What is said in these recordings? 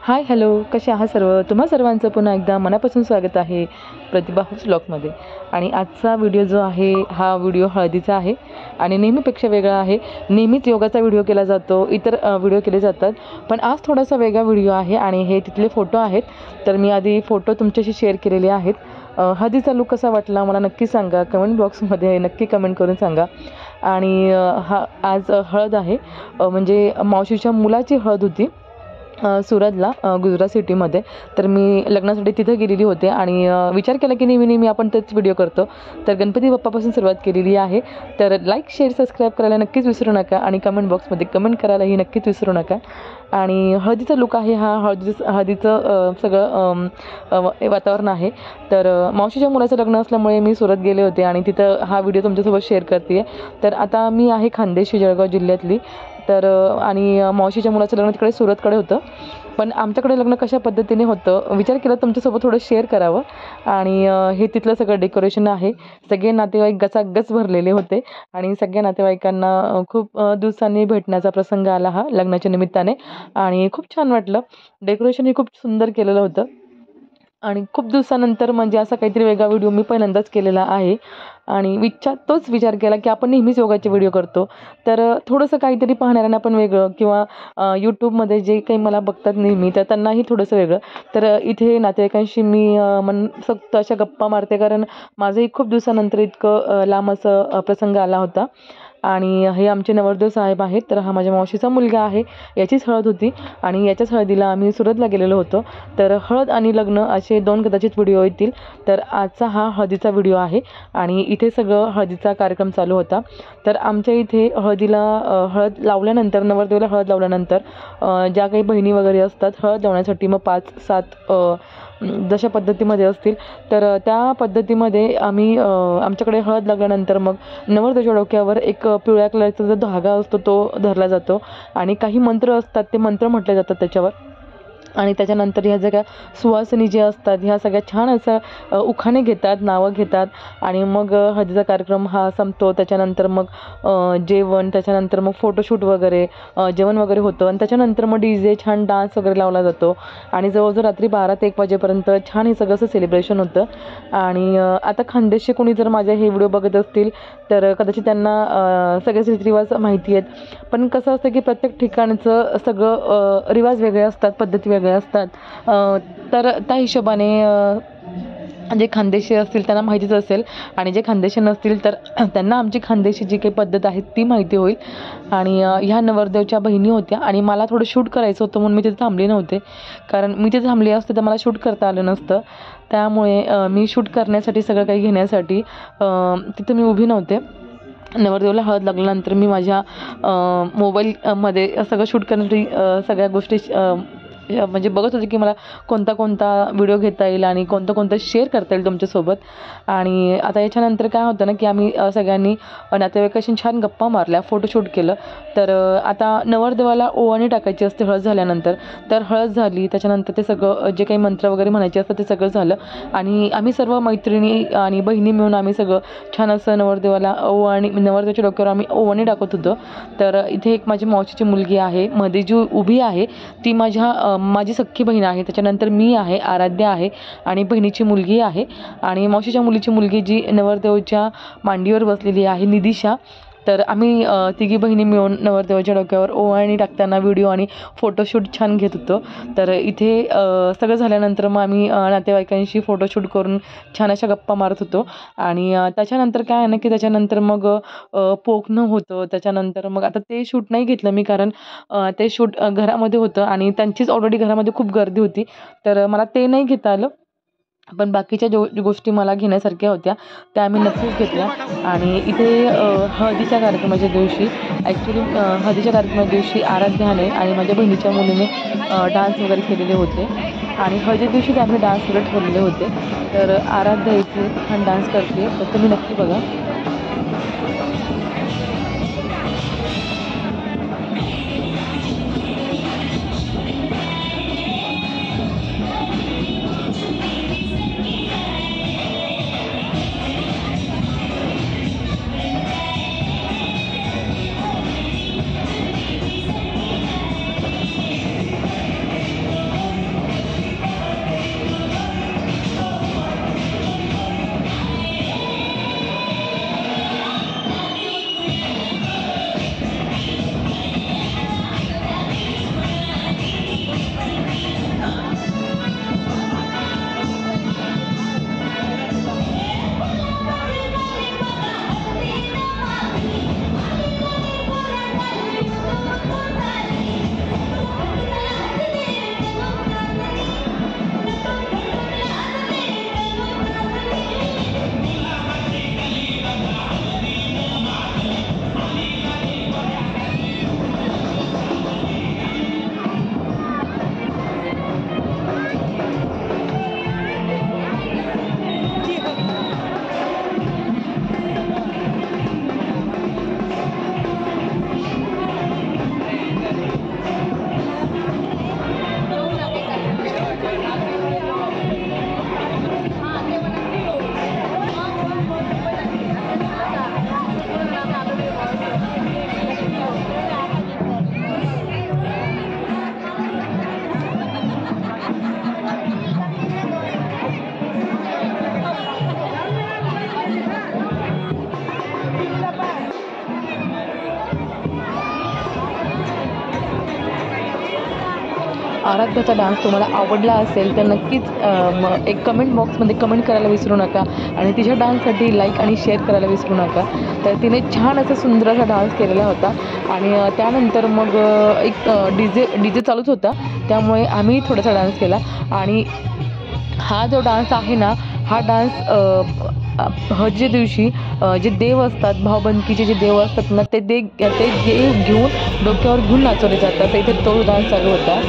Hi hello, कसे आहात सर्व? तुम्हा सर्वांचं पुन्हा एकदा मनापासून स्वागत आहे प्रतिभा हाऊस ब्लॉगमध्ये. आणि आजचा व्हिडिओ जो आहे हा व्हिडिओ हळदीचा आहे आणि नेहमीपेक्षा वेगळा आहे. नेहमीच योगाचा व्हिडिओ केला जातो, इतर व्हिडिओ केले जातात, पण आज थोडासा वेगळा व्हिडिओ आहे आणि हे तिथले फोटो आहेत. तर मी आधी फोटो तुमच्याशी शेअर केलेले आहेत. हळदीचा लूक कसा वाटला मला नक्की सांगा, कमेंट बॉक्समध्ये नक्की कमेंट करून सांगा. आणि आज हळद आहे, म्हणजे मावशीच्या मुलाची हळद होती सुरतला, गुजरात सिटीमध्ये. तर मी लग्नासाठी तिथं गेलेली होते आणि विचार केला की नेहमी आपण तेच व्हिडिओ करतो, तर गणपती बाप्पापासून सुरुवात केलेली आहे. तर लाईक शेअर सबस्क्राईब करायला नक्कीच विसरू नका आणि कमेंट बॉक्समध्ये कमेंट करायलाही नक्कीच विसरू नका. आणि हळदीचा लुक आहे हा, हळदीचं सगळं वातावरण आहे. तर मावशीच्या मुलाचं लग्न असल्यामुळे मी सुरत गेले होते आणि तिथं हा व्हिडिओ तुमच्यासोबत शेअर करते आहे. तर आता मी आहे खानदेशी, जळगाव जिल्ह्यातली. तर आणि मावशीच्या मुलाचं लग्न तिकडे सुरतकडे होतं, पण आमच्याकडे लग्न कशा पद्धतीने होतं विचार केला तुमच्यासोबत थोडं शेअर करावं. आणि हे तिथलं सगळं डेकोरेशन आहे. सगळे नातेवाईक गचागच भरलेले होते आणि सगळ्या नातेवाईकांना खूप दिवसांनी भेटण्याचा प्रसंग आला हा लग्नाच्या निमित्ताने. आणि खूप छान वाटलं. डेकोरेशन हे खूप सुंदर केलेलं होतं आणि खूप दिवसानंतर म्हणजे असा काहीतरी वेगळा व्हिडिओ मी पहिल्यांदाच केलेला आहे. आणि तोच विचार केला की आपण नेहमीच योगाचे व्हिडिओ करतो, तर थोडंसं काहीतरी पाहणाऱ्यांना पण वेगळं, किंवा यूट्यूबमध्ये जे काही मला बघतात नेहमी तर त्यांनाही थोडंसं वेगळं. तर इथे नातेवाईकांशी मी मनसोक्त अशा गप्पा मारते, कारण माझंही खूप दिवसानंतर इतकं लांब असं प्रसंग आला होता. आणि हे आमचे नवरदेव साहेब आहेत. तर हा माझ्या मावशीचा मुलगा आहे, याचीच हळद होती आणि याच्याच हळदीला आम्ही सुरतला गेलेलो होतो. तर हळद आणि लग्न असे दोन कदाचित व्हिडिओ येतील. तर आजचा हा हळदीचा व्हिडिओ आहे आणि इथे सगळं हळदीचा कार्यक्रम चालू होता. तर आमच्या इथे हळद लावल्यानंतर, नवरदेवाला हळद लावल्यानंतर ज्या काही बहिणी वगैरे असतात हळद लावण्यासाठी, मग 5-7 जशा पद्धतीमध्ये असतील तर त्या पद्धतीमध्ये आम्ही आमच्याकडे हळद लागल्यानंतर मग नवरदेवाच्या डोक्यावर एक पिवळ्या कलरचा जो धागा असतो तो धरला जातो आणि काही मंत्र असतात, ते मंत्र म्हटले जातात त्याच्यावर. आणि त्याच्यानंतर ह्या सगळ्या सुवासिनी जे असतात ह्या सगळ्या छान असं उखाणे घेतात, नावं घेतात आणि मग हळदीचा कार्यक्रम हा संपतो. त्याच्यानंतर मग जेवण, त्याच्यानंतर मग फोटोशूट वगैरे, जेवण वगैरे होतं आणि त्याच्यानंतर मग DJ छान डान्स वगैरे लावला जातो आणि जवळजवळ रात्री 12 ते 1 वाजेपर्यंत छान हे सगळं असं सेलिब्रेशन होतं. आणि आता खानदेशचे कोणी जर माझे हे व्हिडिओ बघत असतील तर कदाचित त्यांना सगळेच रीतिरिवाज माहिती आहेत, पण कसं असतं की प्रत्येक ठिकाणचं सगळं रिवाज वेगळे असतात, पद्धती वेगळ्या असतात. तर त्या हिशोबाने जे खानदेशी असतील त्यांना माहितीच असेल आणि जे खानदेशी नसतील तर त्यांना आमची खानदेशी जी काही पद्धत आहे ती माहिती होईल. आणि ह्या नवरदेवच्या बहिणी होत्या आणि मला थोडं शूट करायचं होतं म्हणून मी तिथे थांबले नव्हते, कारण मी तिथे थांबले असते तर मला शूट करता आलं नसतं. त्यामुळे मी शूट करण्यासाठी, सगळं काही घेण्यासाठी तिथे मी उभी नव्हते. नवरदेवाला हळद लागल्यानंतर मी माझ्या मोबाईलमध्ये सगळं शूट करण्यासाठी सगळ्या गोष्टी म्हणजे बघत होते की मला कोणता व्हिडिओ घेता येईल आणि कोणतं शेअर करता येईल तुमच्यासोबत. आणि आता याच्यानंतर काय होतं ना की आम्ही सगळ्यांनी नातेवाईकाशी छान गप्पा मारल्या, फोटोशूट केलं. तर आता नवरदेवाला ओवाळणी टाकायची असते हळद झाल्यानंतर. तर हळद झाली, त्याच्यानंतर ते सगळं जे काही मंत्र वगैरे म्हणायचे असतात ते सगळं झालं आणि आम्ही सर्व मैत्रिणी आणि बहिणी मिळून आम्ही सगळं छान असं नवरदेवाला नवरदेवाच्या डोक्यावर आम्ही ओवाळणी टाकत होतो. तर इथे एक माझी मावशीची मुलगी आहे, मध्ये जी उभी आहे ती माझी सख्खी बहीण आहे. त्याच्यानंतर मी आहे, आराध्या आहे आणि बहिणीची मुलगी आहे आणि मावशीच्या मुलीची मुलगी जी नवरदेवाच्या मांडीवर बसलेली आहे, निदिशा. तर आम्ही तिघी बहिणी मिळून नवरदेवाच्या डोक्यावर ओवाळणी टाकताना व्हिडिओ आणि फोटोशूट छान घेत होतो. तर इथे सगळं झाल्यानंतर मग आम्ही नातेवाईकांशी फोटोशूट करून छान अशा गप्पा मारत होतो. आणि त्याच्यानंतर काय आहे ना की त्याच्यानंतर मग पोखणं होतं. त्याच्यानंतर मग आता ते शूट नाही घेतलं मी, कारण ते शूट घरामध्ये होतं आणि त्यांचीच ऑलरेडी घरामध्ये खूप गर्दी होती, तर मला ते नाही घेता आलं. पण बाकीच्या गोष्टी मला घेण्यासारख्या होत्या त्या आम्ही नक्कीच घेतल्या. आणि इथे हळदीच्या कार्यक्रमाच्या दिवशी हळदीच्या कार्यक्रमाच्या दिवशी आराध्याने आणि माझ्या बहिणीच्या मुलीने डान्स वगैरे केलेले होते आणि हळदी दिवशी आम्ही डान्स वगैरे ठेवलेले होते. तर आराध्या इथे छान डान्स करते, तर तुम्ही नक्की बघा. आराध्याचा डान्स तुम्हाला आवडला असेल तर नक्कीच एक कमेंट बॉक्समध्ये कमेंट करायला विसरू नका आणि तिच्या डान्ससाठी लाईक आणि शेअर करायला विसरू नका. तर तिने छान असा सुंदर असा डान्स केलेला होता आणि त्यानंतर मग एक डी जे चालूच होता, त्यामुळे आम्ही थोडासा डान्स केला. आणि हा जो डान्स आहे ना, हा डान्स हजच्या दिवशी जे देव असतात, भावबंदकीचे जे देव असतात ना, ते देव घेऊन डोक्यावर घेऊन नाचवले जातात. तर इथे तो डान्स चालू होता.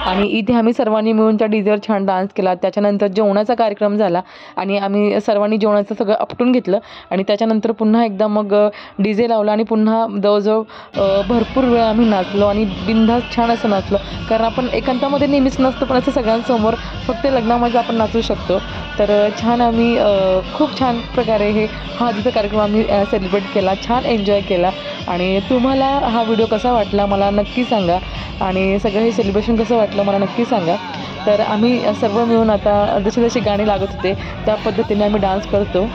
आणि इथे आम्ही सर्वांनी मिळून त्या डीजेवर छान डान्स केला. त्याच्यानंतर जेवणाचा कार्यक्रम झाला आणि आम्ही सर्वांनी जेवणाचं सगळं आपटून घेतलं आणि त्याच्यानंतर पुन्हा एकदा मग डीजे लावला आणि पुन्हा जवळजवळ भरपूर वेळ आम्ही नाचलो आणि बिनधास्त छान असं नाचलो. कारण आपण एकांतामध्ये नेहमीच नसतो, पण असं सगळ्यांसमोर फक्त लग्नामध्ये आपण नाचू शकतो. तर छान आम्ही खूप छान प्रकारे हा हळदीचा कार्यक्रम आम्ही सेलिब्रेट केला, छान एन्जॉय केला. आणि तुम्हाला हा व्हिडिओ कसा वाटला मला नक्की सांगा आणि सगळं हे सेलिब्रेशन कसं वाटलं मला नक्की सांगा. तर आम्ही सर्व मिळून आता जसे जसे गाणी लागत होते त्या पद्धतीने आम्ही डान्स करतो.